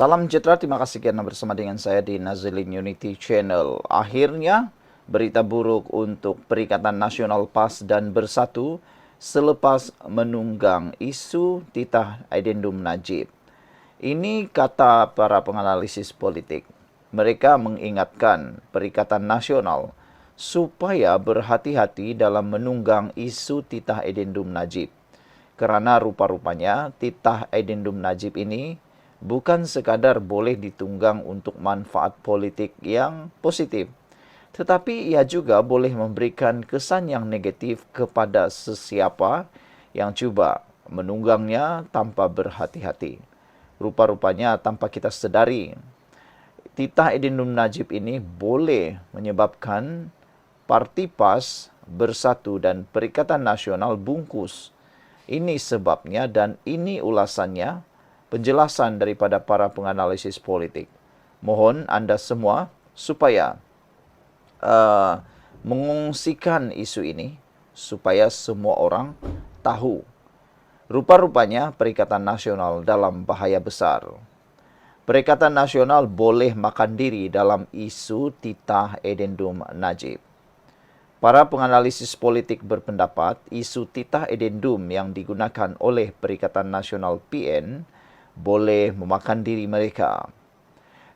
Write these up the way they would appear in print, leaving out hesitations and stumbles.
Salam sejahtera, terima kasih karena bersama dengan saya di Nazilin Unity Channel. Akhirnya, berita buruk untuk Perikatan Nasional PAS dan Bersatu selepas menunggang isu titah Addendum Najib. Ini kata para penganalisis politik. Mereka mengingatkan Perikatan Nasional supaya berhati-hati dalam menunggang isu titah Addendum Najib. Kerana rupa-rupanya titah Addendum Najib ini bukan sekadar boleh ditunggang untuk manfaat politik yang positif, tetapi ia juga boleh memberikan kesan yang negatif kepada sesiapa yang cuba menunggangnya tanpa berhati-hati. Rupa-rupanya tanpa kita sedari, titah Addendum Najib ini boleh menyebabkan Parti PAS, Bersatu dan Perikatan Nasional bungkus. Ini sebabnya dan ini ulasannya, penjelasan daripada para penganalisis politik. Mohon anda semua supaya mengungsikan isu ini supaya semua orang tahu. Rupa-rupanya Perikatan Nasional dalam bahaya besar. Perikatan Nasional boleh makan diri dalam isu titah Addendum Najib. Para penganalisis politik berpendapat isu titah Addendum yang digunakan oleh Perikatan Nasional PN boleh memakan diri mereka.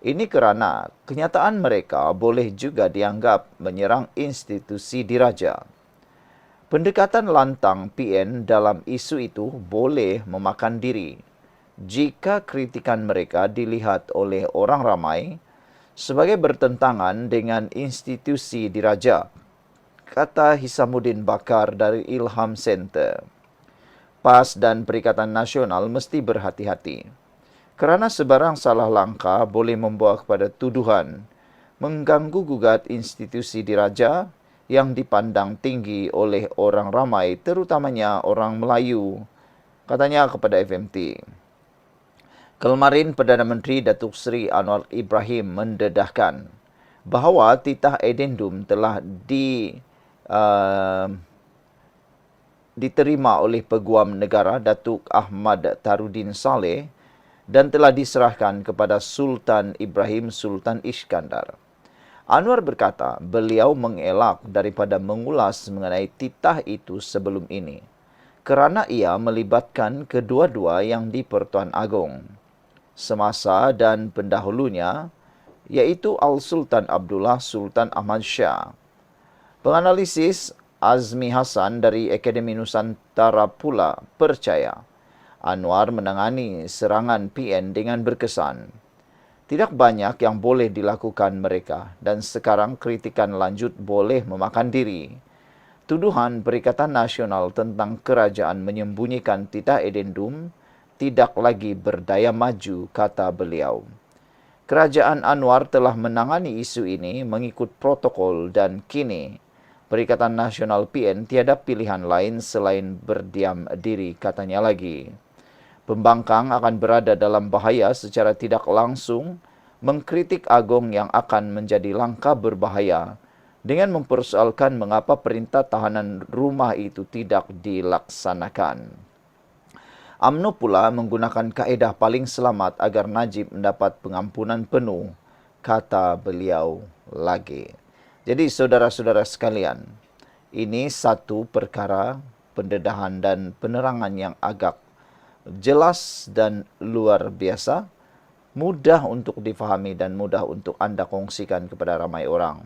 Ini kerana kenyataan mereka boleh juga dianggap menyerang institusi diraja. Pendekatan lantang PN dalam isu itu boleh memakan diri jika kritikan mereka dilihat oleh orang ramai sebagai bertentangan dengan institusi diraja, kata Hisamuddin Bakar dari Ilham Center. PAS dan Perikatan Nasional mesti berhati-hati, kerana sebarang salah langkah boleh membawa kepada tuduhan mengganggu gugat institusi diraja yang dipandang tinggi oleh orang ramai, terutamanya orang Melayu, katanya kepada FMT. Kemarin Perdana Menteri Datuk Seri Anwar Ibrahim mendedahkan bahawa titah Addendum telah diterima oleh Peguam Negara Datuk Ahmad Tarudin Saleh dan telah diserahkan kepada Sultan Ibrahim Sultan Iskandar. Anwar berkata beliau mengelak daripada mengulas mengenai titah itu sebelum ini kerana ia melibatkan kedua-dua yang di-Pertuan Agong semasa dan pendahulunya, iaitu Al-Sultan Abdullah Sultan Ahmad Shah. Penganalisis Azmi Hassan dari Akademi Nusantara pula percaya Anwar menangani serangan PN dengan berkesan. Tidak banyak yang boleh dilakukan mereka dan sekarang kritikan lanjut boleh memakan diri. Tuduhan Perikatan Nasional tentang kerajaan menyembunyikan titah Addendum tidak lagi berdaya maju, kata beliau. Kerajaan Anwar telah menangani isu ini mengikut protokol dan kini Perikatan Nasional PN tiada pilihan lain selain berdiam diri, katanya lagi. Pembangkang akan berada dalam bahaya secara tidak langsung mengkritik Agong yang akan menjadi langkah berbahaya dengan mempersoalkan mengapa perintah tahanan rumah itu tidak dilaksanakan. UMNO pula menggunakan kaedah paling selamat agar Najib mendapat pengampunan penuh, kata beliau lagi. Jadi saudara-saudara sekalian, ini satu perkara pendedahan dan penerangan yang agak jelas dan luar biasa, mudah untuk difahami dan mudah untuk anda kongsikan kepada ramai orang.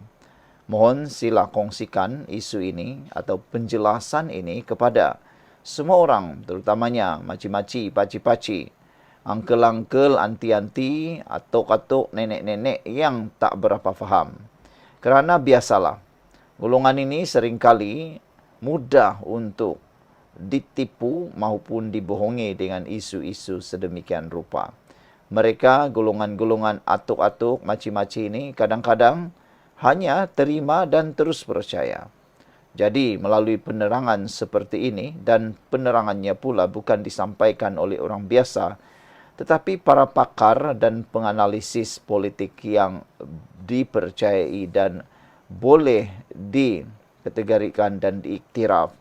Mohon sila kongsikan isu ini atau penjelasan ini kepada semua orang, terutamanya makcik-makcik, pakcik-pakcik, uncle-uncle, anti-anti, atuk-atuk, nenek-nenek yang tak berapa faham. Kerana biasalah, golongan ini seringkali mudah untuk ditipu maupun dibohongi dengan isu-isu sedemikian rupa. Mereka, golongan-golongan atuk-atuk, makcik-makcik ini kadang-kadang hanya terima dan terus percaya. Jadi, melalui penerangan seperti ini dan penerangannya pula bukan disampaikan oleh orang biasa, tetapi para pakar dan penganalisis politik yang dipercayai dan boleh dikategorikan dan diiktiraf.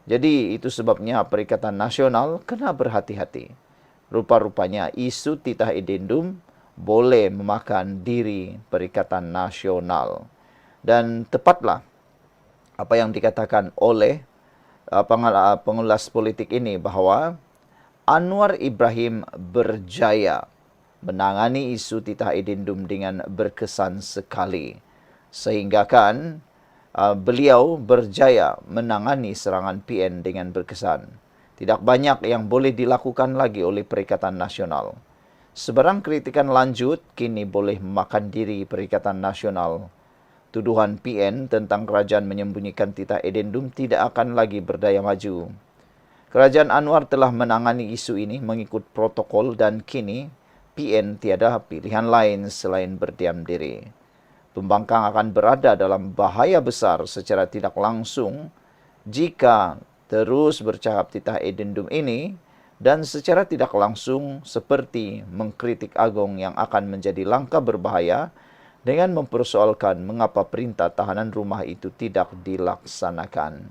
Jadi, itu sebabnya Perikatan Nasional kena berhati-hati. Rupa-rupanya isu titah Addendum boleh memakan diri Perikatan Nasional. Dan tepatlah apa yang dikatakan oleh pengulas politik ini bahwa Anwar Ibrahim berjaya menangani isu titah edendum dengan berkesan sekali. Sehingga kan beliau berjaya menangani serangan PN dengan berkesan. Tidak banyak yang boleh dilakukan lagi oleh Perikatan Nasional. Sebarang kritikan lanjut kini boleh memakan diri Perikatan Nasional. Tuduhan PN tentang kerajaan menyembunyikan titah edendum tidak akan lagi berdaya maju. Kerajaan Anwar telah menangani isu ini mengikut protokol dan kini PN tiada pilihan lain selain berdiam diri. Pembangkang akan berada dalam bahaya besar secara tidak langsung jika terus bercakap titah edendum ini dan secara tidak langsung seperti mengkritik Agong yang akan menjadi langkah berbahaya dengan mempersoalkan mengapa perintah tahanan rumah itu tidak dilaksanakan.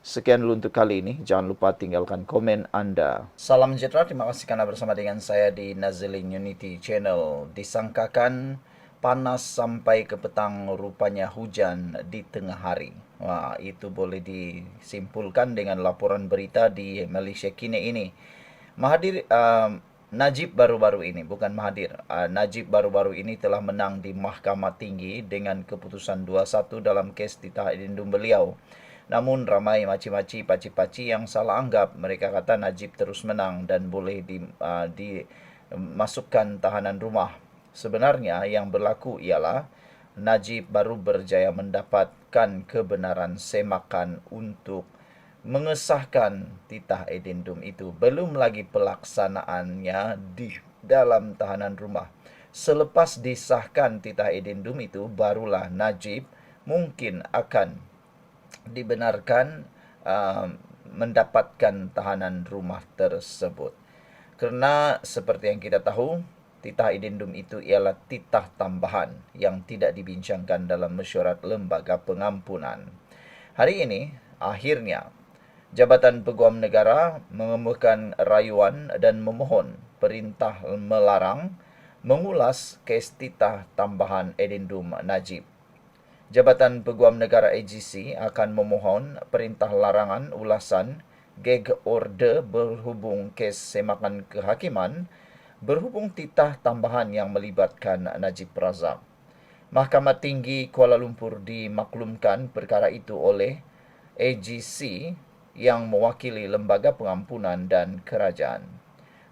Sekian dulu untuk kali ini. Jangan lupa tinggalkan komen Anda. Salam sejahtera. Terima kasih karena bersama dengan saya di Nazilin Unity Channel. Disangkakan panas sampai ke petang, rupanya hujan di tengah hari. Wah, itu boleh disimpulkan dengan laporan berita di Malaysia kini ini. Najib baru-baru ini, bukan Mahathir. Najib baru-baru ini telah menang di Mahkamah Tinggi dengan keputusan 2-1 dalam kes titah edendum beliau. Namun ramai maci-maci, paci-paci yang salah anggap. Mereka kata Najib terus menang dan boleh dimasukkan tahanan rumah. Sebenarnya yang berlaku ialah Najib baru berjaya mendapatkan kebenaran semakan untuk mengesahkan titah edendum itu. Belum lagi pelaksanaannya di dalam tahanan rumah. Selepas disahkan titah edendum itu, barulah Najib mungkin akan dibenarkan mendapatkan tahanan rumah tersebut. Kerana seperti yang kita tahu, titah edendum itu ialah titah tambahan yang tidak dibincangkan dalam mesyuarat lembaga pengampunan. Hari ini, akhirnya, Jabatan Peguam Negara mengemukakan rayuan dan memohon perintah melarang mengulas kes titah tambahan edendum Najib. Jabatan Peguam Negara AGC akan memohon perintah larangan ulasan gag order berhubung kes semakan kehakiman berhubung titah tambahan yang melibatkan Najib Razak. Mahkamah Tinggi Kuala Lumpur dimaklumkan perkara itu oleh AGC yang mewakili Lembaga Pengampunan dan Kerajaan.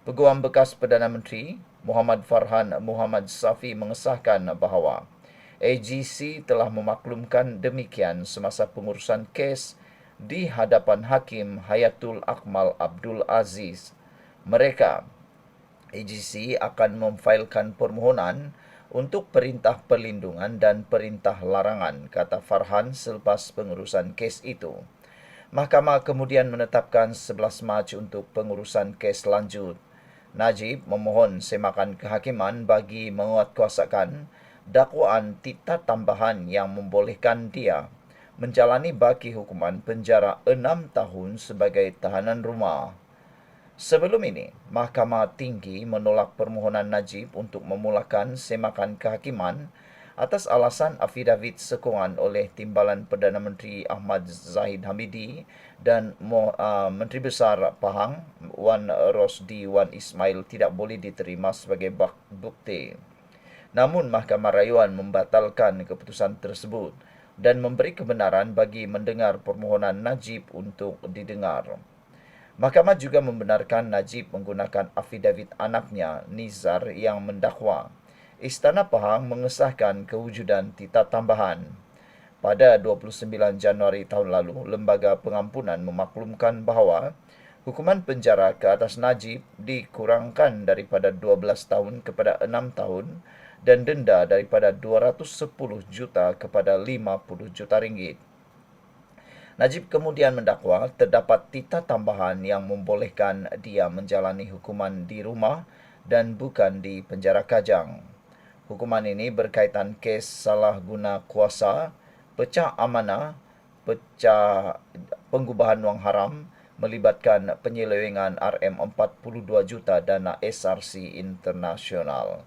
Peguam bekas Perdana Menteri Muhammad Farhan Muhammad Safi mengesahkan bahawa AGC telah memaklumkan demikian semasa pengurusan kes di hadapan Hakim Hayatul Akmal Abdul Aziz. Mereka, AGC akan memfailkan permohonan untuk perintah perlindungan dan perintah larangan, kata Farhan selepas pengurusan kes itu. Mahkamah kemudian menetapkan 11 Mac untuk pengurusan kes lanjut. Najib memohon semakan kehakiman bagi menguatkuasakan dakwaan titah tambahan yang membolehkan dia menjalani baki hukuman penjara 6 tahun sebagai tahanan rumah. Sebelum ini, Mahkamah Tinggi menolak permohonan Najib untuk memulakan semakan kehakiman atas alasan afidavit sokongan oleh Timbalan Perdana Menteri Ahmad Zahid Hamidi dan Menteri Besar Pahang Wan Rosdi Wan Ismail tidak boleh diterima sebagai bukti. Namun Mahkamah Rayuan membatalkan keputusan tersebut dan memberi kebenaran bagi mendengar permohonan Najib untuk didengar. Mahkamah juga membenarkan Najib menggunakan afidavit anaknya Nizar yang mendakwa Istana Pahang mengesahkan kewujudan titah tambahan. Pada 29 Januari tahun lalu, Lembaga Pengampunan memaklumkan bahawa hukuman penjara ke atas Najib dikurangkan daripada 12 tahun kepada 6 tahun dan denda daripada 210 juta kepada 50 juta ringgit. Najib kemudian mendakwa terdapat titah tambahan yang membolehkan dia menjalani hukuman di rumah dan bukan di penjara Kajang. Hukuman ini berkaitan kes salah guna kuasa, pecah amanah, pengubahan wang haram, melibatkan penyelewengan RM42 juta dana SRC internasional.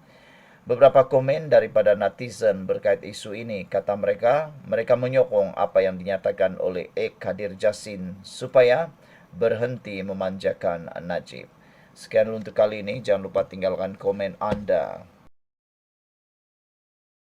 Beberapa komen daripada netizen berkait isu ini, kata mereka menyokong apa yang dinyatakan oleh Kadir Jasin supaya berhenti memanjakan Najib. Sekian untuk kali ini, jangan lupa tinggalkan komen Anda.